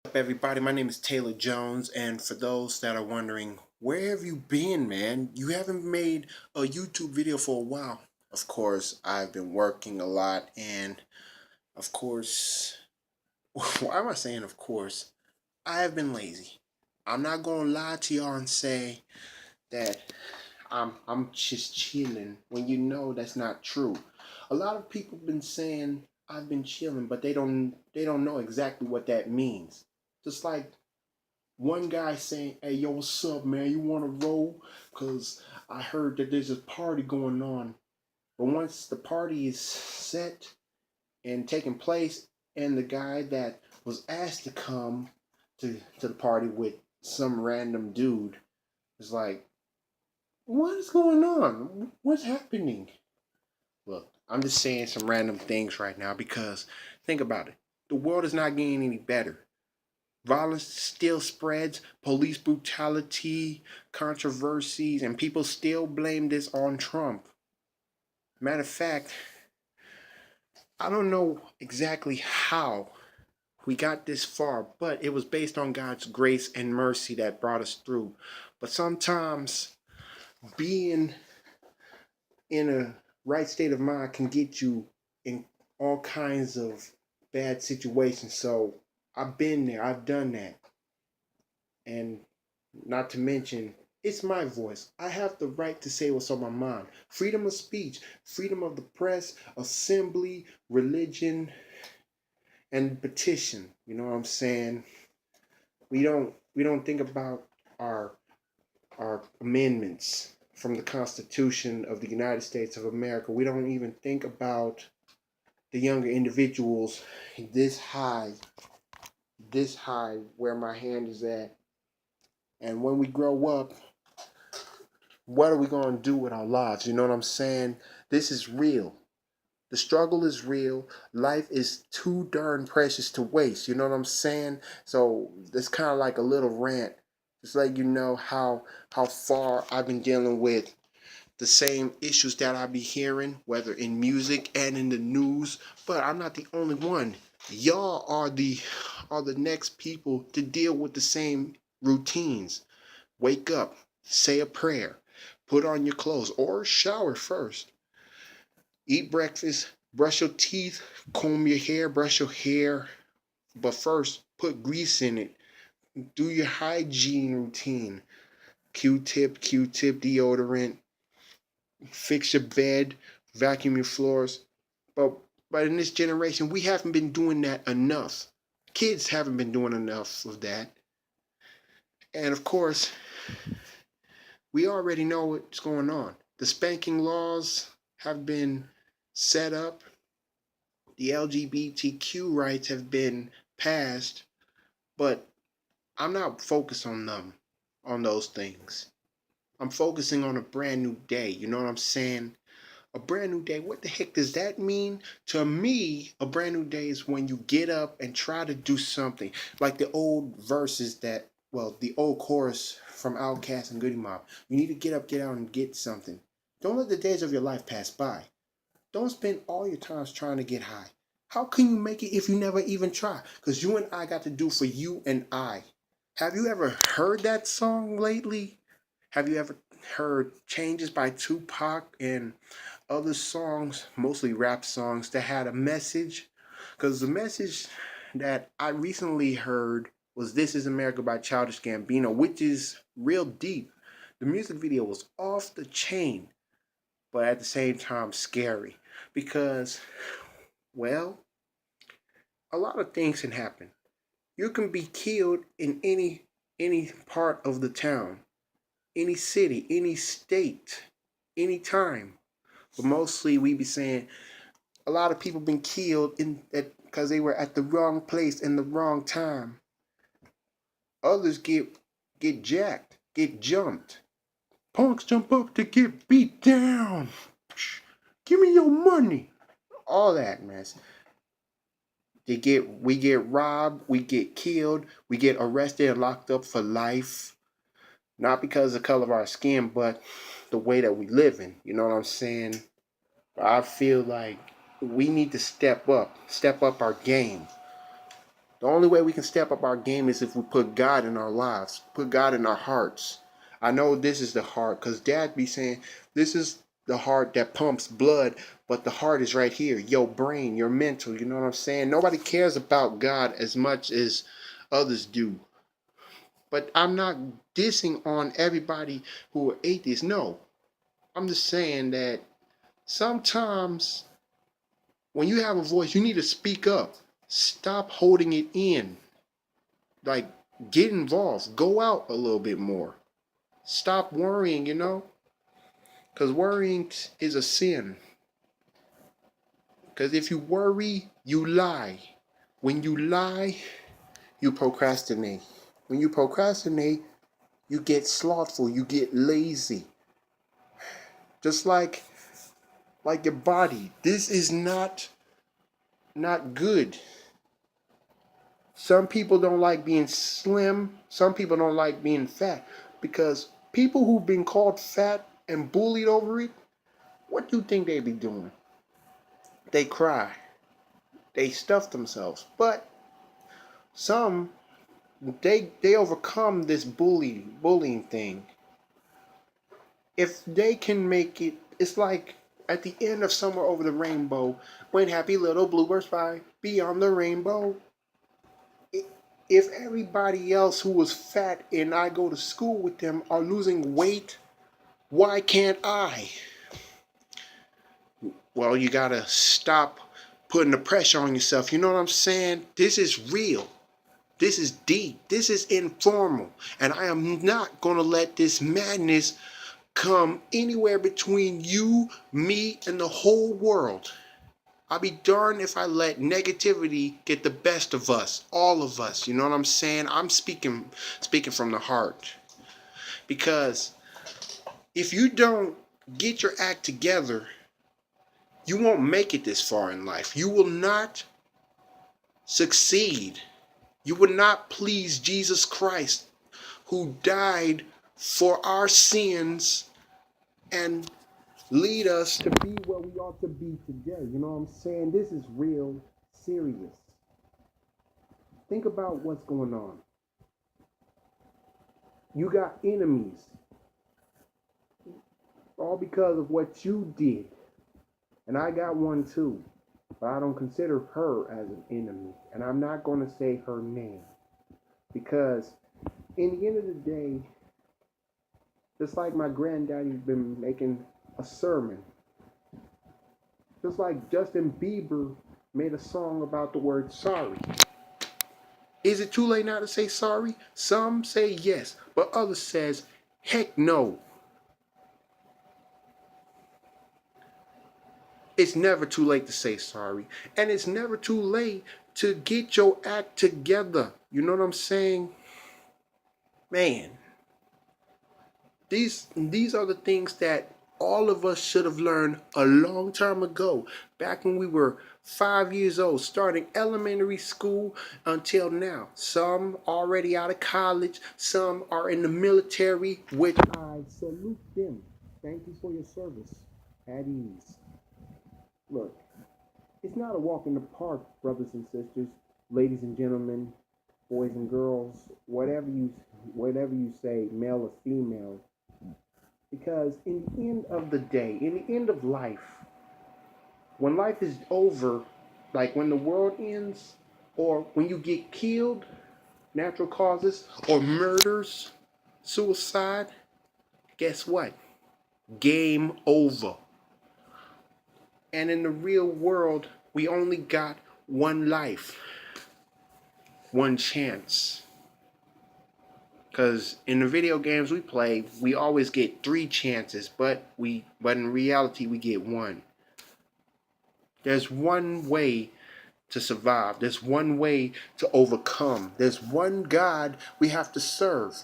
Up, everybody? My name is Taylor Jones, and for those that are wondering, where have you been, man? You haven't made a YouTube video for a while. Of course, I've been working a lot, and of course, why am I saying of course? I have been lazy. I'm not gonna lie to y'all and say that I'm just chilling when you know that's not true. A lot of people been saying I've been chilling, but they don't know exactly what that means. Just like one guy saying, "Hey, yo, what's up, man? You want to roll? Cause I heard that there's a party going on." But once the party is set and taking place, and the guy that was asked to come to the party with some random dude is like, "What is going on? What's happening?" Look, I'm just saying some random things right now because think about it. The world is not getting any better. Violence still spreads, police brutality, controversies, and people still blame this on Trump. Matter of fact, I don't know exactly how we got this far, but it was based on God's grace and mercy that brought us through. But sometimes being in a right state of mind can get you in all kinds of bad situations. So I've been there, I've done that. And not to mention, it's my voice. I have the right to say what's on my mind. Freedom of speech, freedom of the press, assembly, religion, and petition. You know what I'm saying? We don't think about our our amendments from the Constitution of the United States of America. We don't even think about the younger individuals this high, this high where my hand is at. And when we grow up, what are we going to do with our lives? You know what I'm saying? This is real. The struggle is real. Life is too darn precious to waste. You know what I'm saying? So it's kind of like a little rant. Just like you know how far I've been dealing with the same issues that I be hearing, whether in music and in the news. But I'm not the only one. Y'all are the next people to deal with the same routines. Wake up, say a prayer, put on your clothes, or shower first. Eat breakfast, brush your teeth, comb your hair, brush your hair. But first, put grease in it. Do your hygiene routine. Q-tip deodorant. Fix your bed, vacuum your floors. But in this generation, we haven't been doing that enough. Kids haven't been doing enough of that. And of course, we already know what's going on. The spanking laws have been set up, the LGBTQ rights have been passed, but I'm not focused on them, on those things. I'm focusing on a brand new day. You know what I'm saying? A brand new day. What the heck does that mean? To me, a brand new day is when you get up and try to do something. Like the old verses that, well, the old chorus from Outkast and Goody Mob. You need to get up, get out, and get something. Don't let the days of your life pass by. Don't spend all your times trying to get high. How can you make it if you never even try? Because you and I got to do for you and I. Have you ever heard that song lately? Have you ever heard Changes by Tupac and other songs, mostly rap songs, that had a message? Because the message that I recently heard was This Is America by Childish Gambino, which is real deep. The music video was off the chain, but at the same time scary. Because, well, a lot of things can happen. You can be killed in any part of the town, any city, any state, any time. But mostly we be saying a lot of people been killed in because they were at the wrong place in the wrong time. Others get jacked, get jumped. Punks jump up to get beat down. Give me your money. All that mess. We get robbed, we get killed, we get arrested and locked up for life. Not because of the color of our skin, but the way that we live in. You know what I'm saying? I feel like we need to step up our game. The only way we can step up our game is if we put God in our lives, put God in our hearts. I know this is the heart, because Dad be saying this is the heart that pumps blood, but the heart is right here, your brain, your mental. You know what I'm saying? Nobody cares about God as much as others do. But I'm not dissing on everybody who are atheists. No, I'm just saying that sometimes when you have a voice, you need to speak up. Stop holding it in. Like, get involved. Go out a little bit more. Stop worrying, because worrying is a sin. Because if you worry, you lie. When you lie, you procrastinate. When you procrastinate, you get slothful, you get lazy. Just like your body. This is not good. Some people don't like being slim. Some people don't like being fat. Because people who've been called fat and bullied over it, what do you think they be doing? They cry. They stuff themselves. But some, they overcome this bullying thing. If they can make it, it's like at the end of Somewhere Over the Rainbow, when happy little bluebirds fly beyond the rainbow. If everybody else who was fat and I go to school with them are losing weight, why can't I? Well, you gotta stop putting the pressure on yourself. You know what I'm saying? This is real. This is deep. This is informal. And I am not gonna let this madness come anywhere between you, me, and the whole world. I'll be darned if I let negativity get the best of us, all of us. You know what I'm saying? I'm speaking from the heart. Because if you don't get your act together, you won't make it this far in life. You will not succeed. You will not please Jesus Christ, who died for our sins and lead us to be where we ought to be today. You know what I'm saying? This is real serious. Think about what's going on. You got enemies, all because of what you did. And I got one too, but I don't consider her as an enemy. And I'm not going to say her name, because in the end of the day, just like my granddaddy's been making a sermon, just like Justin Bieber made a song about the word sorry. Is it too late now to say sorry? Some say yes, but others says heck no. It's never too late to say sorry. And it's never too late to get your act together. You know what I'm saying? Man, these are the things that all of us should have learned a long time ago, back when we were 5 years old, starting elementary school until now. Some already out of college, some are in the military, which I salute them. Thank you for your service. At ease. Look, it's not a walk in the park, brothers and sisters, ladies and gentlemen, boys and girls, whatever you say, male or female. Because in the end of the day, in the end of life, when life is over, like when the world ends, or when you get killed, natural causes, or murders, suicide, guess what? Game over. And in the real world, we only got one life, one chance. Because in the video games we play, we always get 3 chances, but in reality we get one. There's one way to survive. There's one way to overcome. There's one God we have to serve.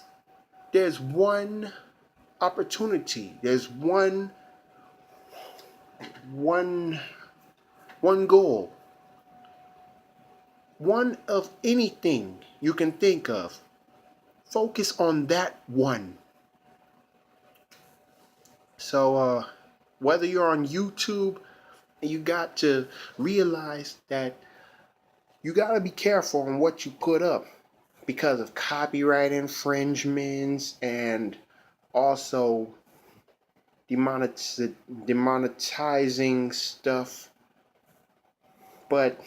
There's one opportunity. There's one goal. One of anything you can think of. Focus on that one. So whether you're on YouTube, you got to realize that you gotta be careful on what you put up because of copyright infringements and also demonetizing stuff. But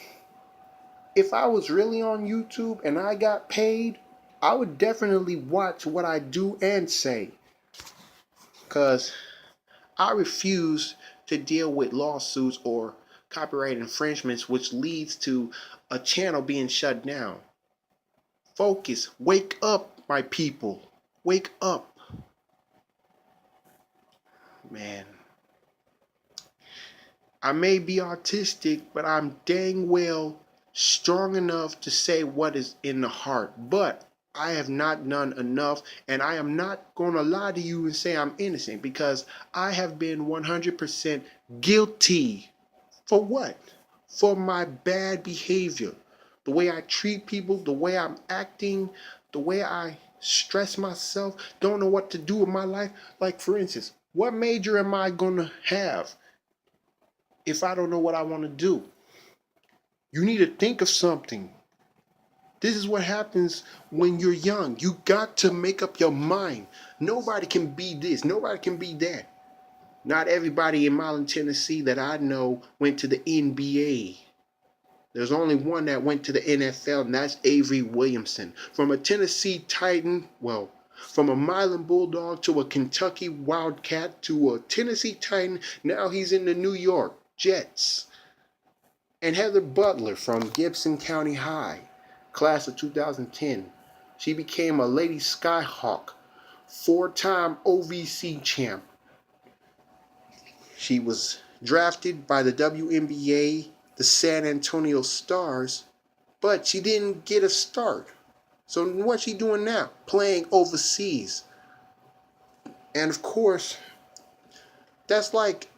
if I was really on YouTube and I got paid, I would definitely watch what I do and say. Because I refuse to deal with lawsuits or copyright infringements, which leads to a channel being shut down. Focus. Wake up, my people. Wake up. Man. I may be autistic, but I'm dang well strong enough to say what is in the heart. But I have not done enough, and I am not going to lie to you and say I'm innocent because I have been 100% guilty. For what? For my bad behavior. The way I treat people, the way I'm acting, the way I stress myself, don't know what to do with my life. Like, for instance, what major am I going to have if I don't know what I want to do? You need to think of something. This is what happens when you're young. You got to make up your mind. Nobody can be this. Nobody can be that. Not everybody in Milan, Tennessee that I know went to the NBA. There's only one that went to the NFL, and that's Avery Williamson. From a Tennessee Titan, well, from a Milan Bulldog to a Kentucky Wildcat to a Tennessee Titan, now he's in the New York Jets. And Heather Butler from Gibson County High, class of 2010. She became a Lady Skyhawk, 4-time OVC champ. She was drafted by the WNBA, the San Antonio Stars, but she didn't get a start. So what's she doing now? Playing overseas. And of course, that's like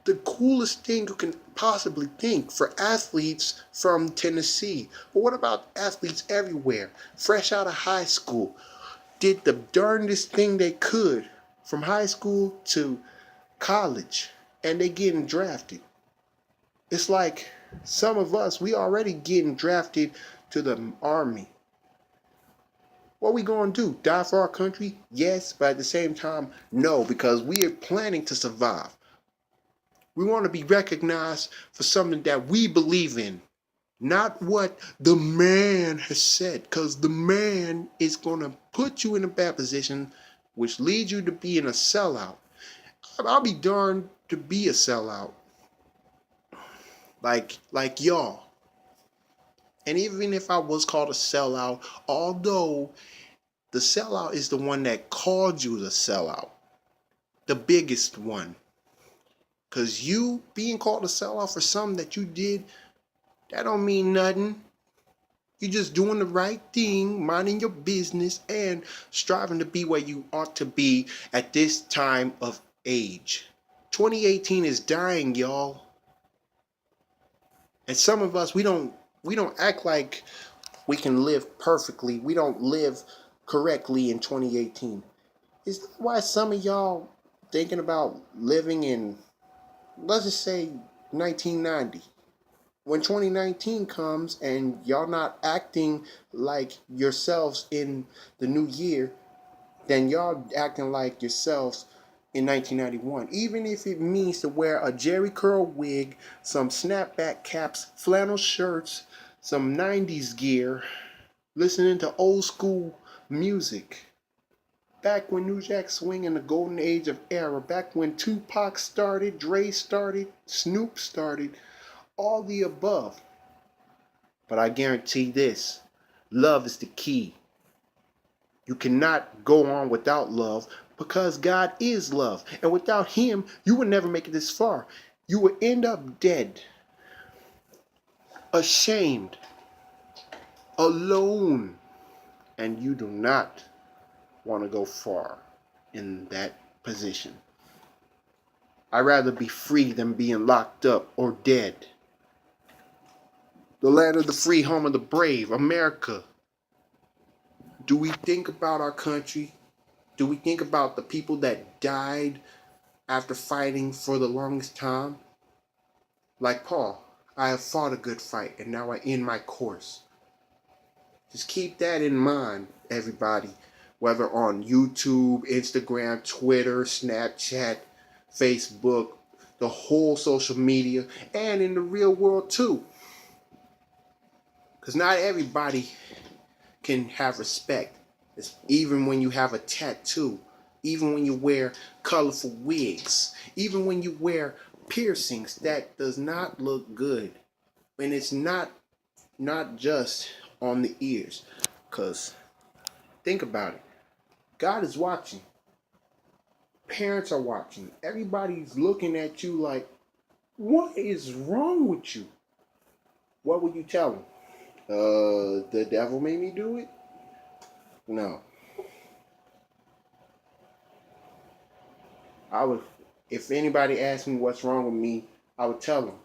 the coolest thing you can possibly think for athletes from Tennessee. But what about athletes everywhere? Fresh out of high school, did the darndest thing they could from high school to college, and they getting drafted. It's like some of us, we already getting drafted to the army. What we gonna do? Die for our country? Yes, but at the same time, no, because we are planning to survive. We want to be recognized for something that we believe in, not what the man has said, because the man is going to put you in a bad position, which leads you to being a sellout. I'll be darned to be a sellout, like y'all. And even if I was called a sellout, although the sellout is the one that called you the sellout, the biggest one. Because you being called a sellout for something that you did, that don't mean nothing. You're just doing the right thing, minding your business, and striving to be where you ought to be at this time of age. 2018 is dying, y'all. And some of us, we don't act like we can live perfectly. We don't live correctly in 2018. Is that why some of y'all thinking about living in, let's just say, 1990? When 2019 comes and y'all not acting like yourselves in the new year, then y'all acting like yourselves in 1991. Even if it means to wear a Jerry curl wig, some snapback caps, flannel shirts, some 90s gear, listening to old school music. Back when New Jack Swing in the golden age of era, back when Tupac started, Dre started, Snoop started, all the above. But I guarantee this, love is the key. You cannot go on without love because God is love. And without Him, you would never make it this far. You would end up dead, ashamed, alone. And you do not want to go far in that position. I'd rather be free than being locked up or dead. The land of the free, home of the brave, America. Do we think about our country? Do we think about the people that died after fighting for the longest time? Like Paul, I have fought a good fight, and now I end my course. Just keep that in mind, everybody. Whether on YouTube, Instagram, Twitter, Snapchat, Facebook, the whole social media, and in the real world too. Because not everybody can have respect. It's even when you have a tattoo, even when you wear colorful wigs, even when you wear piercings, that does not look good. And it's not just on the ears. Because think about it. God is watching. Parents are watching. Everybody's looking at you like, what is wrong with you? What would you tell them? The devil made me do it? No. I would, if anybody asked me what's wrong with me, I would tell them,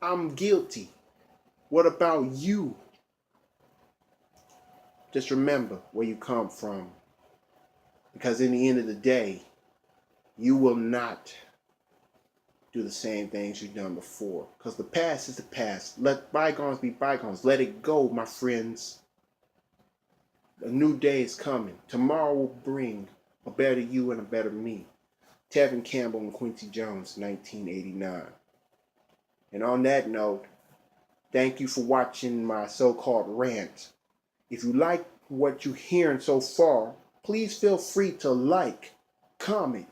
I'm guilty. What about you? Just remember where you come from. Because in the end of the day, you will not do the same things you've done before. Because the past is the past. Let bygones be bygones. Let it go, my friends. A new day is coming. Tomorrow will bring a better you and a better me. Tevin Campbell and Quincy Jones, 1989. And on that note, thank you for watching my so-called rant. If you like what you're hearing so far, please feel free to like, comment,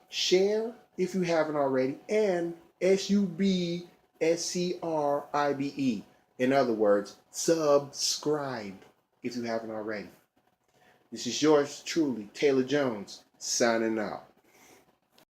share if you haven't already, and SUBSCRIBE. In other words, subscribe if you haven't already. This is yours truly, Taylor Jones, signing out.